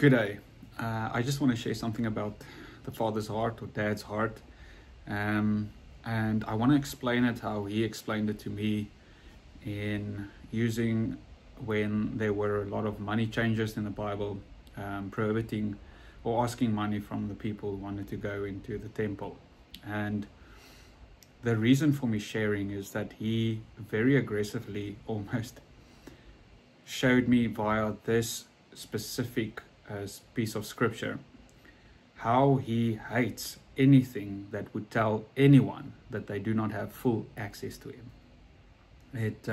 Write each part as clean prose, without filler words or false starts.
Good day. I just want to share something about the Father's heart or Dad's heart. And I want to explain it how he explained it to me in using when there were a lot of money changers in the Bible, prohibiting or asking money from the people who wanted to go into the temple. And the reason for me sharing is that he very aggressively almost showed me via this specific piece of scripture how he hates anything that would tell anyone that they do not have full access to him. It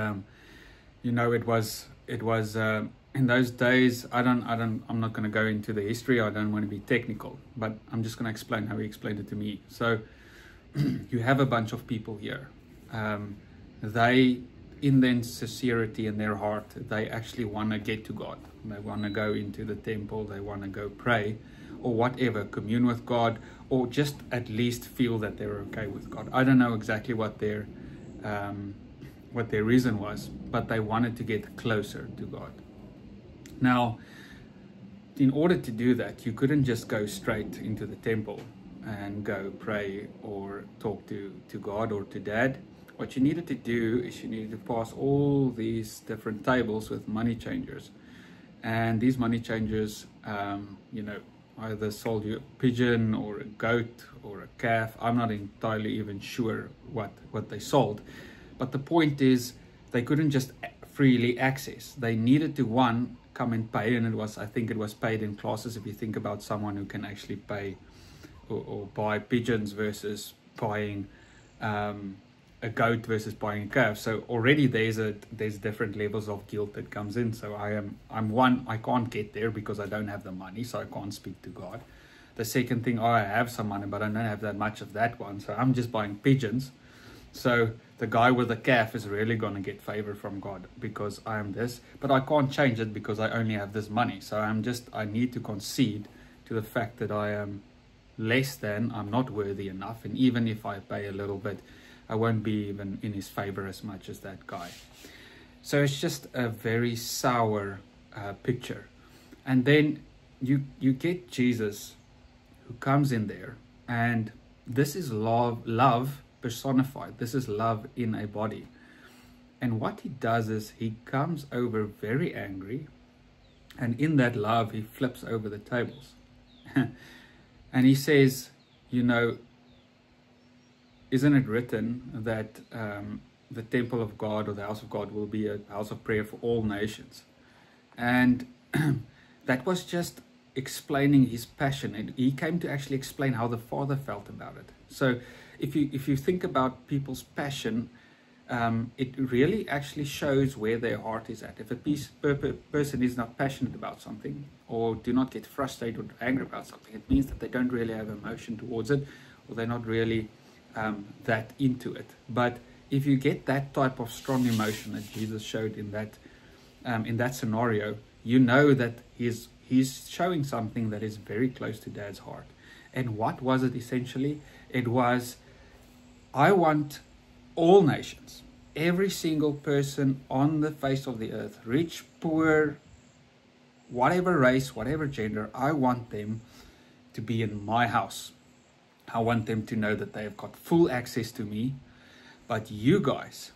was in those days. I'm not going to go into the history. I don't want to be technical, but I'm just going to explain how he explained it to me. So you have a bunch of people here. They, in their sincerity in their heart, they actually want to get to God. They want to go into the temple. They want to go pray or whatever, commune with God, or just at least feel that they're okay with God. I don't know exactly what their reason was, but they wanted to get closer to God. Now, in order to do that, you couldn't just go straight into the temple and go pray or talk to God or to Dad. What you needed to do is you needed to pass all these different tables with money changers. And these money changers, either sold you a pigeon or a goat or a calf. I'm not entirely even sure what they sold. But the point is, they couldn't just freely access. They needed to, one, come and pay. And I think it was paid in classes. If you think about someone who can actually pay or buy pigeons versus buying a goat versus buying a calf. So already there's different levels of guilt that comes in. So I can't get there because I don't have the money, so I can't speak to God. The second thing, I have some money, but I don't have that much of that one, so I'm just buying pigeons. So the guy with the calf is really going to get favor from God because I am this, but I can't change it because I only have this money. So I need to concede to the fact that I am less than, I'm not worthy enough, and even if I pay a little bit, I won't be even in his favor as much as that guy. So it's just a very sour picture. And then you get Jesus who comes in there, and this is love personified. This is love in a body. And what he does is he comes over very angry, and in that love he flips over the tables. And he says, isn't it written that the temple of God or the house of God will be a house of prayer for all nations? And that was just explaining his passion. And he came to actually explain how the Father felt about it. So if you think about people's passion, it really actually shows where their heart is at. If a person is not passionate about something or do not get frustrated or angry about something, it means that they don't really have emotion towards it, or they're not really that into it. But if you get that type of strong emotion that Jesus showed in that scenario, you know that he's showing something that is very close to Dad's heart. And what was it essentially? It was, I want all nations, every single person on the face of the earth, rich, poor, whatever race, whatever gender, I want them to be in my house. I want them to know that they have got full access to me. But you guys,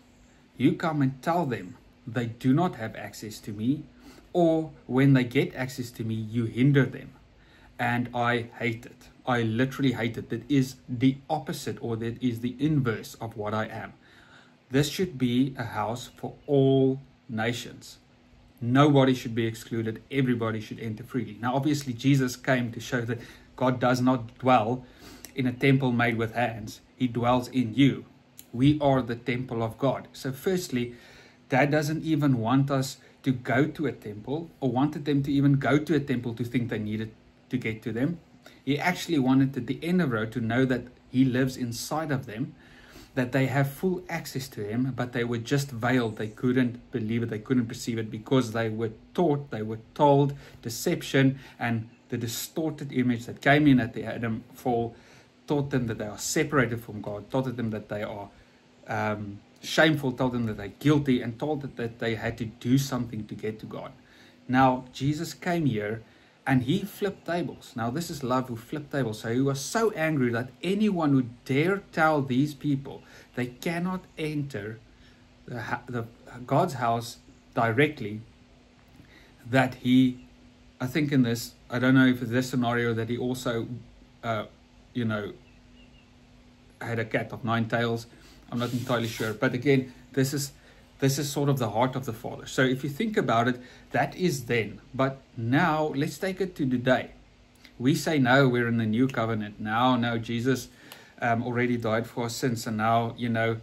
you come and tell them they do not have access to me, or when they get access to me, you hinder them. And I hate it. I literally hate it. That is the opposite, or that is the inverse of what I am. This should be a house for all nations. Nobody should be excluded. Everybody should enter freely. Now, obviously, Jesus came to show that God does not dwell in a temple made with hands. He dwells in you. We are the temple of God. So firstly, Dad doesn't even want us to go to a temple, or wanted them to even go to a temple to think they needed to get to them. He actually wanted at the end of the road to know that he lives inside of them, that they have full access to him, but they were just veiled. They couldn't believe it. They couldn't perceive it because they were taught, they were told deception, and the distorted image that came in at the Adam fall taught them that they are separated from God, taught them that they are shameful, told them that they're guilty, and told them that they had to do something to get to God. Now, Jesus came here And he flipped tables. Now, this is love who flipped tables. So he was so angry that anyone who dare tell these people they cannot enter the God's house directly, that he, I think in this, I don't know if it's this scenario, that he also, you know, had a cat of 9 tails. I'm not entirely sure. But again, this is sort of the heart of the Father. So if you think about it, that is then. But now, let's take it to today. We say, no, we're in the new covenant. Now, Jesus already died for our sins. And now, you know,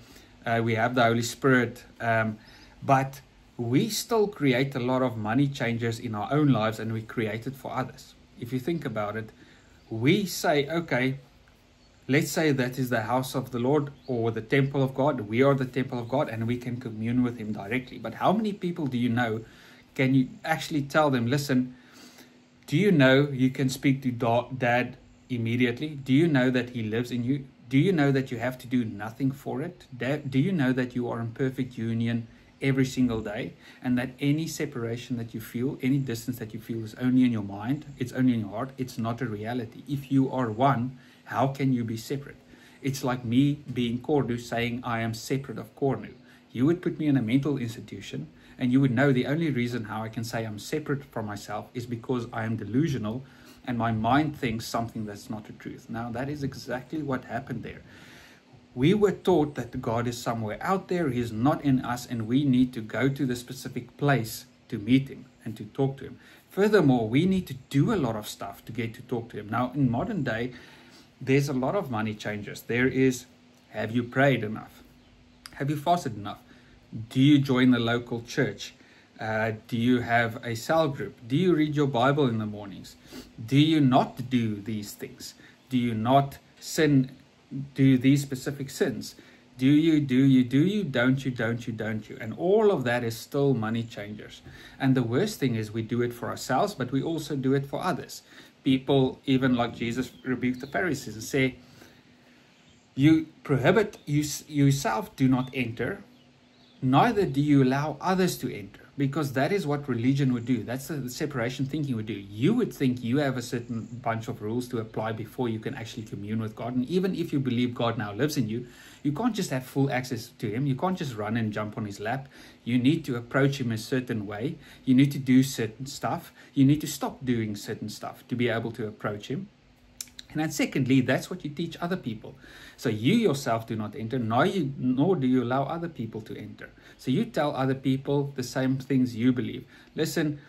we have the Holy Spirit. But we still create a lot of money changers in our own lives, and we create it for others. If you think about it, we say, okay, let's say that is the house of the Lord or the temple of God. We are the temple of God, and we can commune with him directly. But how many people do you know, can you actually tell them, listen, do you know you can speak to Dad immediately? Do you know that he lives in you? Do you know that you have to do nothing for it? Do you know that you are in perfect union every single day, and that any separation that you feel, any distance that you feel, is only in your mind, it's only in your heart, it's not a reality. If you are one, how can you be separate? It's like me being Cornu saying I am separate of Cornu. You would put me in a mental institution, and you would know the only reason how I can say I'm separate from myself is because I am delusional and my mind thinks something that's not the truth. Now, that is exactly what happened there. We were taught that God is somewhere out there, He is not in us, and we need to go to the specific place to meet Him and to talk to Him. Furthermore, we need to do a lot of stuff to get to talk to Him. Now, in modern day, there's a lot of money changers. There is, have you prayed enough? Have you fasted enough? Do you join the local church? Do you have a cell group? Do you read your Bible in the mornings? Do you not do these things? Do you not do these specific sins? Don't you? And all of that is still money changers. And the worst thing is we do it for ourselves, but we also do it for others. People, even like Jesus rebuked the Pharisees and say, you prohibit yourself, do not enter, neither do you allow others to enter, because that is what religion would do. That's the separation thinking would do. You would think you have a certain bunch of rules to apply before you can actually commune with God. And even if you believe God now lives in you, you can't just have full access to Him. You can't just run and jump on His lap. You need to approach Him a certain way. You need to do certain stuff. You need to stop doing certain stuff to be able to approach Him. And then secondly, that's what you teach other people. So you yourself do not enter, nor do you allow other people to enter. So you tell other people the same things you believe. Listen,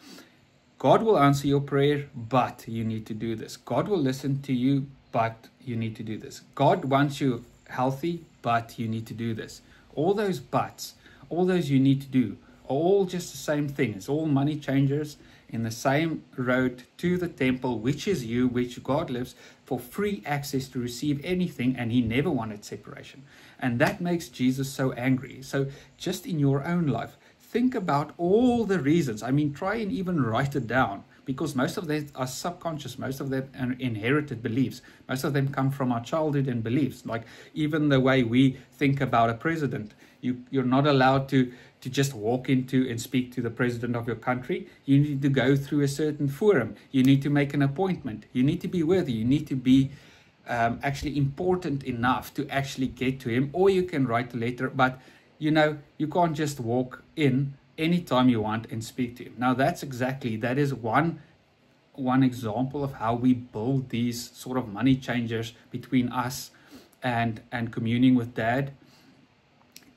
God will answer your prayer, but you need to do this. God will listen to you, but you need to do this. God wants you healthy, but you need to do this. All those buts, all those you need to do, are all just the same thing. It's all money changers in the same road to the temple, which is you, which God lives, for free access to receive anything, and He never wanted separation. And that makes Jesus so angry. So just in your own life, think about all the reasons. I mean, try and even write it down, because most of them are subconscious. Most of them are inherited beliefs. Most of them come from our childhood and beliefs. Like even the way we think about a president. You're not allowed to just walk into and speak to the president of your country. You need to go through a certain forum. You need to make an appointment. You need to be worthy. You need to be actually important enough to actually get to him, or you can write a letter. But you can't just walk in anytime you want and speak to him. Now that is one example of how we build these sort of money changers between us and communing with Dad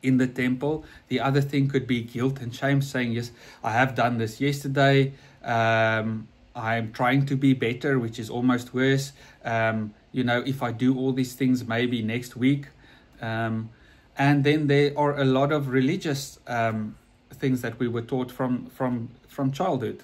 in the temple. The other thing could be guilt and shame, saying, yes, I have done this yesterday. I'm trying to be better, which is almost worse. If I do all these things, maybe next week. And then there are a lot of religious things that we were taught from childhood,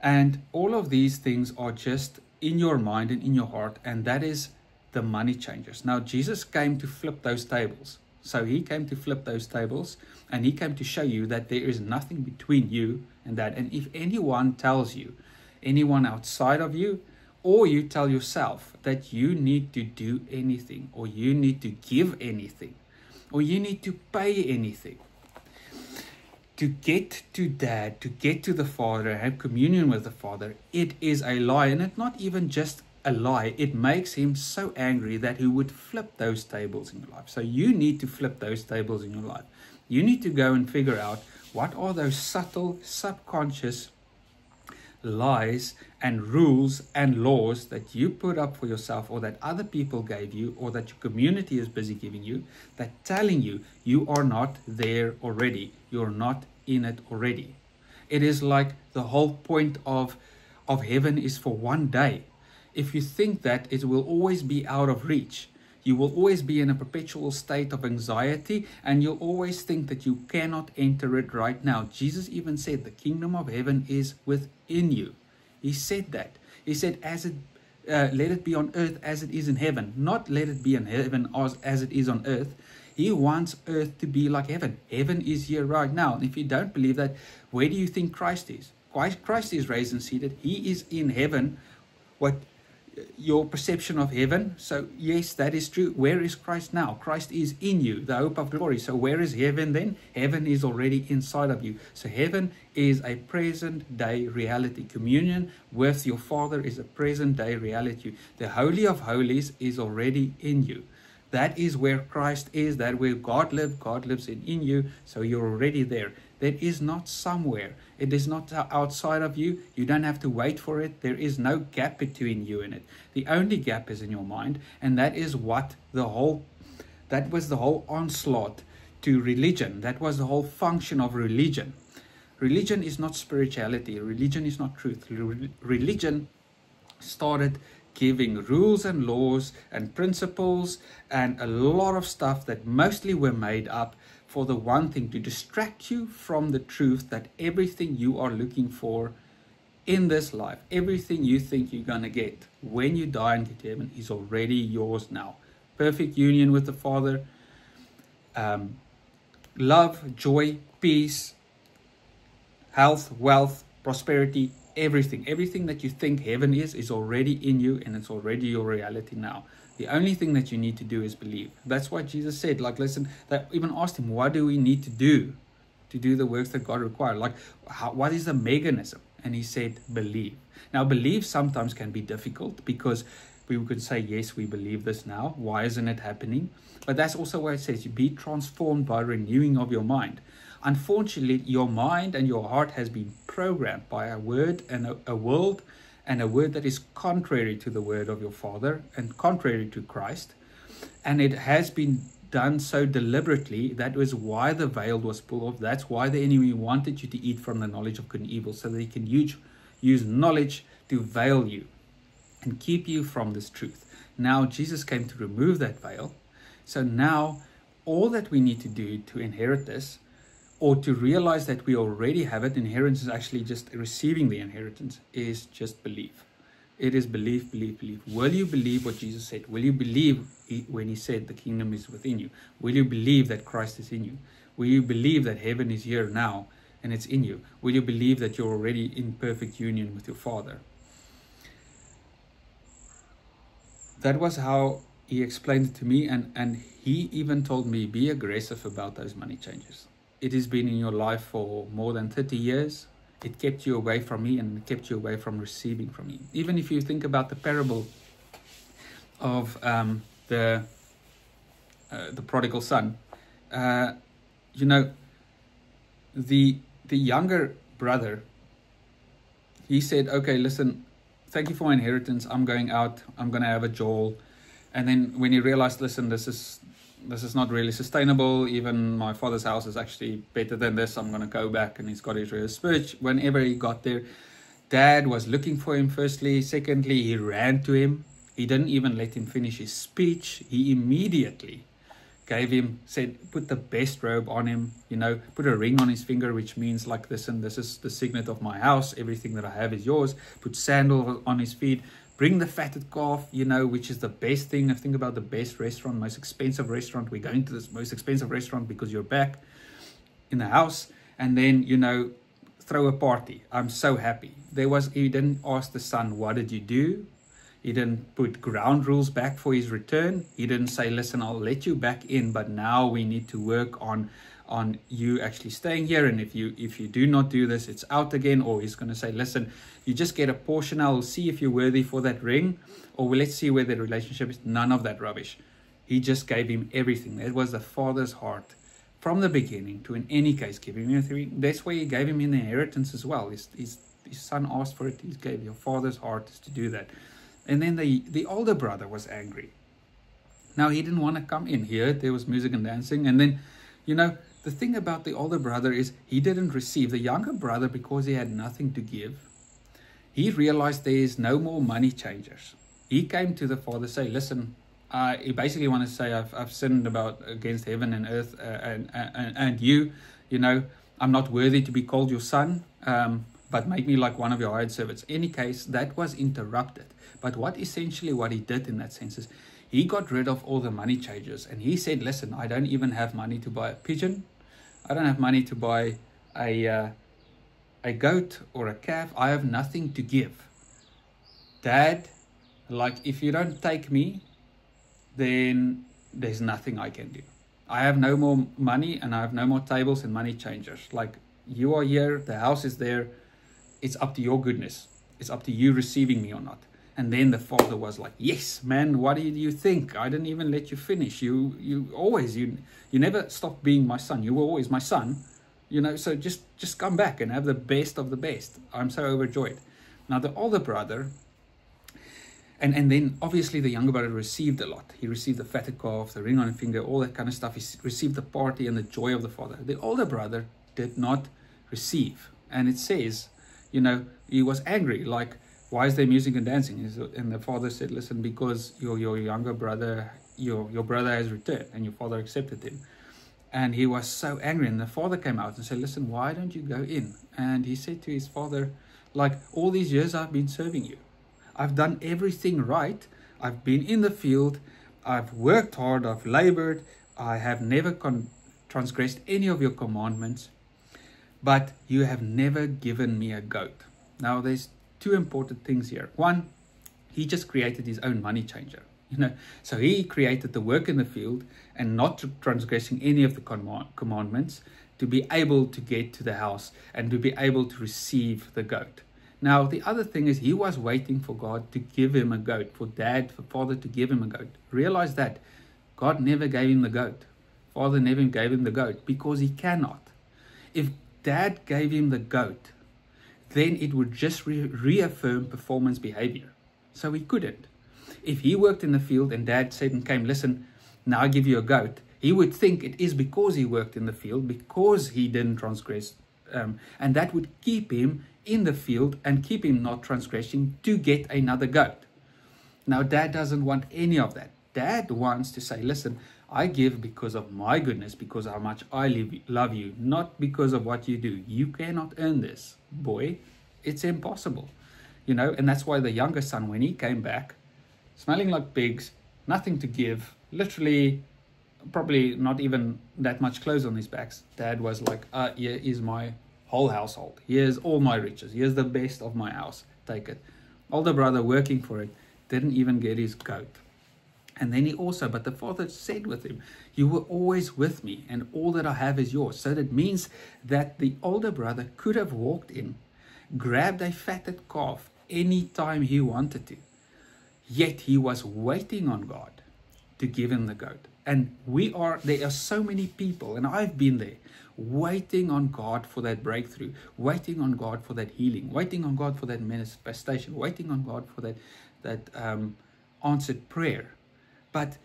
and all of these things are just in your mind and in your heart, and that is the money changers. Now, Jesus came to flip those tables. So He came to flip those tables, and He came to show you that there is nothing between you and that. And if anyone tells you, anyone outside of you, or you tell yourself that you need to do anything, or you need to give anything, or you need to pay anything, to get to Dad, to get to the Father, have communion with the Father, it is a lie. And it's not even just a lie. It makes him so angry that he would flip those tables in your life. So you need to flip those tables in your life. You need to go and figure out what are those subtle, subconscious lies and rules and laws that you put up for yourself, or that other people gave you, or that your community is busy giving you, that telling you you are not there already. You're not in it already. It is like the whole point of heaven is for one day. If you think that it will always be out of reach, you will always be in a perpetual state of anxiety, and you'll always think that you cannot enter it right now. Jesus even said the kingdom of heaven is within you. He said that. He said, let it be on earth as it is in heaven. Not let it be in heaven as it is on earth. He wants earth to be like heaven. Heaven is here right now. And if you don't believe that, where do you think Christ is? Christ is raised and seated. He is in heaven. What your perception of heaven? So yes, that is true. Where is Christ now? Christ is in you, the hope of glory. So where is heaven then? Heaven is already inside of you. So heaven is a present day reality. Communion with your Father is a present day reality. The Holy of Holies is already in you. That is where Christ is. That where God lives. God lives in you. So you're already there. That is not somewhere. It is not outside of you. You don't have to wait for it. There is no gap between you and it. The only gap is in your mind, and that is what that was the whole onslaught to religion. That was the whole function of religion. Religion is not spirituality. Religion is not truth. Religion started giving rules and laws and principles and a lot of stuff that mostly were made up for the one thing, to distract you from the truth that everything you are looking for in this life, everything you think you're going to get when you die and get to heaven, is already yours now. Perfect union with the Father, love, joy, peace, health, wealth, prosperity, everything that you think heaven is already in you, and it's already your reality now. The only thing that you need to do is believe. That's why Jesus said, like, listen, they even asked him, what do we need to do the works that God requires? Like, what is the mechanism? And he said, believe. Now, believe sometimes can be difficult, because we could say, yes, we believe this now. Why isn't it happening? But that's also why it says, you be transformed by renewing of your mind. Unfortunately, your mind and your heart has been programmed by a word and a world, and a word that is contrary to the word of your Father and contrary to Christ. And it has been done so deliberately. That was why the veil was pulled off. That's why the enemy wanted you to eat from the knowledge of good and evil, so that he can use knowledge to veil you and keep you from this truth. Now, Jesus came to remove that veil. So now, all that we need to do to inherit this, or to realize that we already have it, inheritance is actually just receiving the inheritance, is just believe. It is believe, believe, believe. Will you believe what Jesus said? Will you believe when he said the kingdom is within you? Will you believe that Christ is in you? Will you believe that heaven is here now and it's in you? Will you believe that you're already in perfect union with your Father? That was how he explained it to me, and he even told me, be aggressive about those money changes. It has been in your life for more than 30 years. It kept you away from me, and it kept you away from receiving from me. Even if you think about the parable of the prodigal son, you know, the younger brother, he said, okay, listen, thank you for my inheritance. I'm going out. I'm going to have a Joel. And then when he realized, listen, this is not really sustainable. Even my father's house is actually better than this. I'm going to go back. And he's got his real speech. Whenever he got there, Dad was looking for him firstly. Secondly, he ran to him. He didn't even let him finish his speech. He immediately said, put the best robe on him, you know, put a ring on his finger, which means like, listen, this is the signet of my house. Everything that I have is yours. Put sandals on his feet. Bring the fatted calf, you know, which is the best thing. Think about the best restaurant, most expensive restaurant. We're going to this most expensive restaurant because you're back in the house. And then, you know, throw a party. I'm so happy. He didn't ask the son, what did you do? He didn't put ground rules back for his return. He didn't say, listen, I'll let you back in, but now we need to work on on you actually staying here, and if you do not do this, it's out again. Or he's going to say, listen, you just get a portion, I'll see if you're worthy for that ring, or let's see where the relationship is. None of that rubbish. He just gave him everything. That was the Father's heart from the beginning, to in any case give him everything. That's why he gave him an inheritance as well. His son asked for it. He gave. Your Father's heart is to do that. And then the older brother was angry. Now he didn't want to come in. Here there was music and dancing, and then, you know, the thing about the older brother is he didn't receive. The younger brother, because he had nothing to give, he realized there is no more money changers. He came to the father, say, listen, he basically want to say, I've sinned against heaven and earth, and you know, I'm not worthy to be called your son, but make me like one of your hired servants. In any case, that was interrupted. But what he did in that sense is, he got rid of all the money changers, and he said, listen, I don't even have money to buy a pigeon. I don't have money to buy a goat or a calf. I have nothing to give. Dad, like, if you don't take me, then there's nothing I can do. I have no more money, and I have no more tables and money changers. Like, you are here, the house is there. It's up to your goodness. It's up to you receiving me or not. And then the father was like, yes, man, what do you think? I didn't even let you finish. You never stopped being my son. You were always my son, you know, so just come back and have the best of the best. I'm so overjoyed. Now the older brother, and then obviously the younger brother received a lot. He received the fatted calf, the ring on his finger, all that kind of stuff. He received the party and the joy of the father. The older brother did not receive. And it says, you know, he was angry, like, why is there music and dancing? And the father said, listen, because your younger brother, your brother has returned, and your father accepted him. And he was so angry. And the father came out and said, listen, why don't you go in? And he said to his father, like, all these years I've been serving you. I've done everything right. I've been in the field. I've worked hard. I've labored. I have never transgressed any of your commandments. But you have never given me a goat. Now there's two important things here. One, he just created his own money changer, you know. So he created the work in the field and not transgressing any of the commandments to be able to get to the house and to be able to receive the goat. Now the other thing is, he was waiting for God to give him a goat, for father to give him a goat. Realize that God never gave him the goat. Father never gave him the goat because he cannot. If dad gave him the goat, then it would just reaffirm performance behavior. So he couldn't. If he worked in the field and dad said and came, listen, now I give you a goat, he would think it is because he worked in the field, because he didn't transgress. And that would keep him in the field and keep him not transgressing to get another goat. Now dad doesn't want any of that. Dad wants to say, listen, I give because of my goodness, because of how much I love you, not because of what you do. You cannot earn this, boy. It's impossible, you know. And that's why the younger son, when he came back, smelling like pigs, nothing to give, literally probably not even that much clothes on his backs, dad was like, here is my whole household. Here's all my riches. Here's the best of my house. Take it. Older brother, working for it, didn't even get his goat. And then but the father said with him, you were always with me, and all that I have is yours. So that means that the older brother could have walked in, grabbed a fatted calf any time he wanted to. Yet he was waiting on God to give him the goat. And there are so many people, and I've been there, waiting on God for that breakthrough, waiting on God for that healing, waiting on God for that manifestation, waiting on God for that answered prayer. But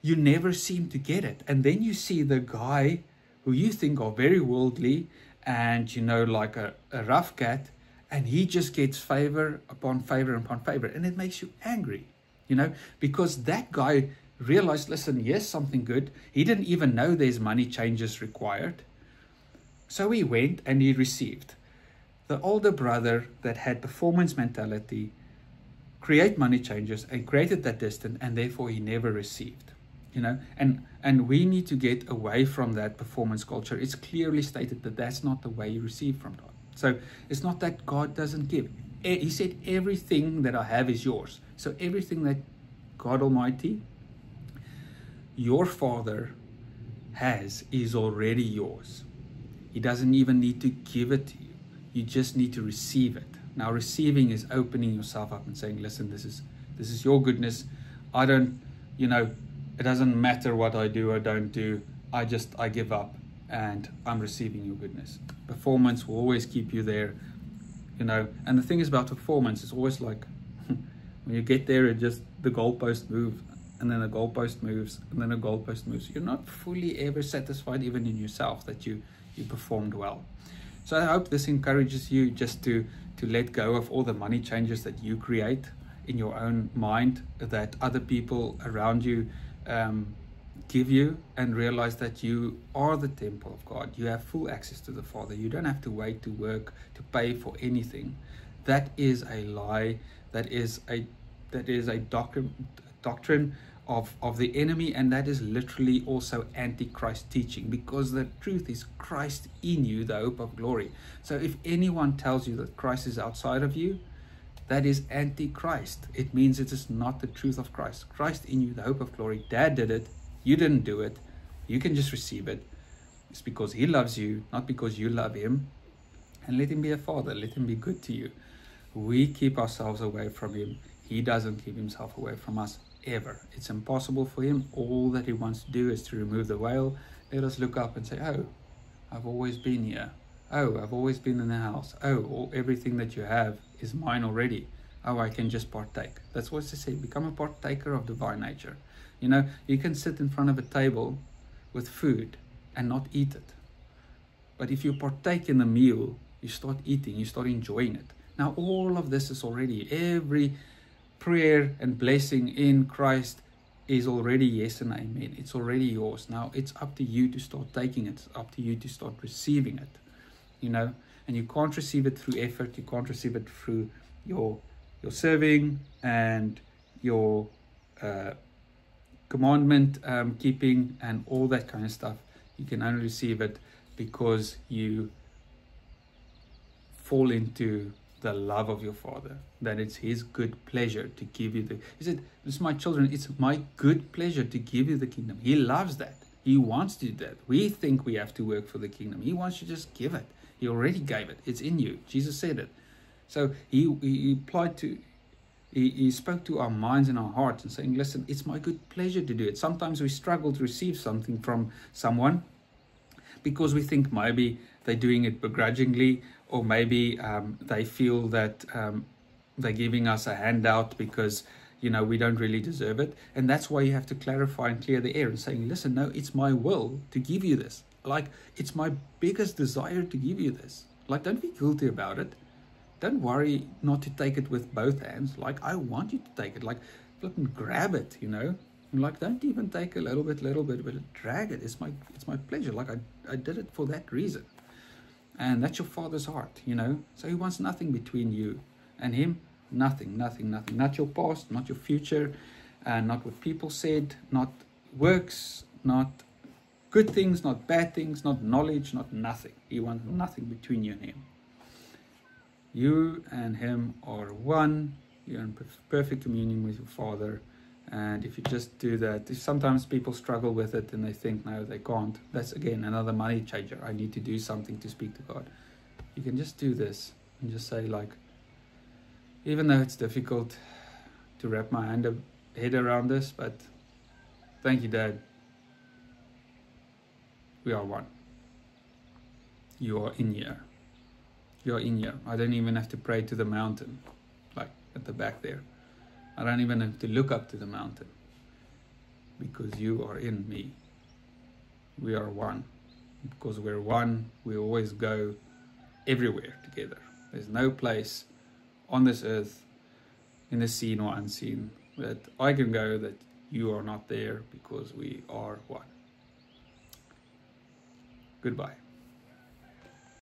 you never seem to get it. And then you see the guy who you think are very worldly and, you know, like a rough cat, and he just gets favor upon favor upon favor. And it makes you angry, you know, because that guy realized, listen, yes, something good. He didn't even know there's money changes required. So he went and he received. The older brother that had performance mentality create money changes and created that distance, and therefore he never received, you know. And we need to get away from that performance culture. It's clearly stated that that's not the way you receive from God. So it's not that God doesn't give. He said, everything that I have is yours. So everything that God Almighty, your Father, has is already yours. He doesn't even need to give it to you. You just need to receive it. Now, receiving is opening yourself up and saying, listen, this is your goodness. I don't, it doesn't matter what I do or don't do. I give up and I'm receiving your goodness. Performance will always keep you there, and the thing is about performance, it's always like when you get there, the goalpost moves, and then the goalpost moves, and then the goalpost moves. You're not fully ever satisfied even in yourself that you performed well. So I hope this encourages you just to let go of all the money changes that you create in your own mind, that other people around you give you, and realize that you are the temple of God. You have full access to the Father. You don't have to wait to work to pay for anything. That is a lie. That is a doctrine of the enemy, and that is literally also antichrist teaching, because the truth is Christ in you, the hope of glory. So if anyone tells you that Christ is outside of you, that is antichrist. It means it is not the truth of Christ. Christ in you, the hope of glory. Dad did it. You didn't do it. You can just receive it. It's because he loves you, not because you love him. And let him be a father. Let him be good to you. We keep ourselves away from him. He doesn't keep himself away from us ever. It's impossible for him. All that he wants to do is to remove the veil. Let us look up and say, oh, I've always been here. Oh, I've always been in the house. Oh, everything that you have is mine already. Oh, I can just partake. That's what they say. Become a partaker of divine nature. You can sit in front of a table with food and not eat it. But if you partake in the meal, you start eating, you start enjoying it. Now, all of this is already, every prayer and blessing in Christ is already yes and amen. It's already yours. Now, it's up to you to start taking it. It's up to you to start receiving it. And you can't receive it through effort. You can't receive it through your serving and your commandment keeping and all that kind of stuff. You can only receive it because you fall into the love of your Father, that it's his good pleasure to give you he said, "It's my children, it's my good pleasure to give you the kingdom." He loves that. He wants to do that. We think we have to work for the kingdom. He wants to just give it. He already gave it. It's in you. Jesus said it. So he spoke to our minds and our hearts and saying, listen, it's my good pleasure to do it. Sometimes we struggle to receive something from someone because we think maybe they're doing it begrudgingly, or maybe they feel that they're giving us a handout because we don't really deserve it. And that's why you have to clarify and clear the air and saying, listen, no, it's my will to give you this. Like, it's my biggest desire to give you this. Like, don't be guilty about it. Don't worry not to take it with both hands. Like, I want you to take it. Like, flip and grab it, Like, don't even take a little bit, but drag it. It's my pleasure. Like, I did it for that reason. And that's your Father's heart, So he wants nothing between you and him. Nothing. Not your past, not your future, not what people said, not works, not good things, not bad things, not knowledge, not nothing. He wants nothing between you and him. You and him are one. You're in perfect communion with your Father. And if you just do that, sometimes people struggle with it and they think, no, they can't. That's, again, another money changer. I need to do something to speak to God. You can just do this and just say, like, even though it's difficult to wrap my head around this, but thank you, Dad. We are one. You are in here. You are in here. I don't even have to pray to the mountain, like at the back there. I don't even have to look up to the mountain, because you are in me. We are one. Because we're one, we always go everywhere together. There's no place on this earth, in the seen or unseen, that I can go that you are not there, because we are one. Goodbye.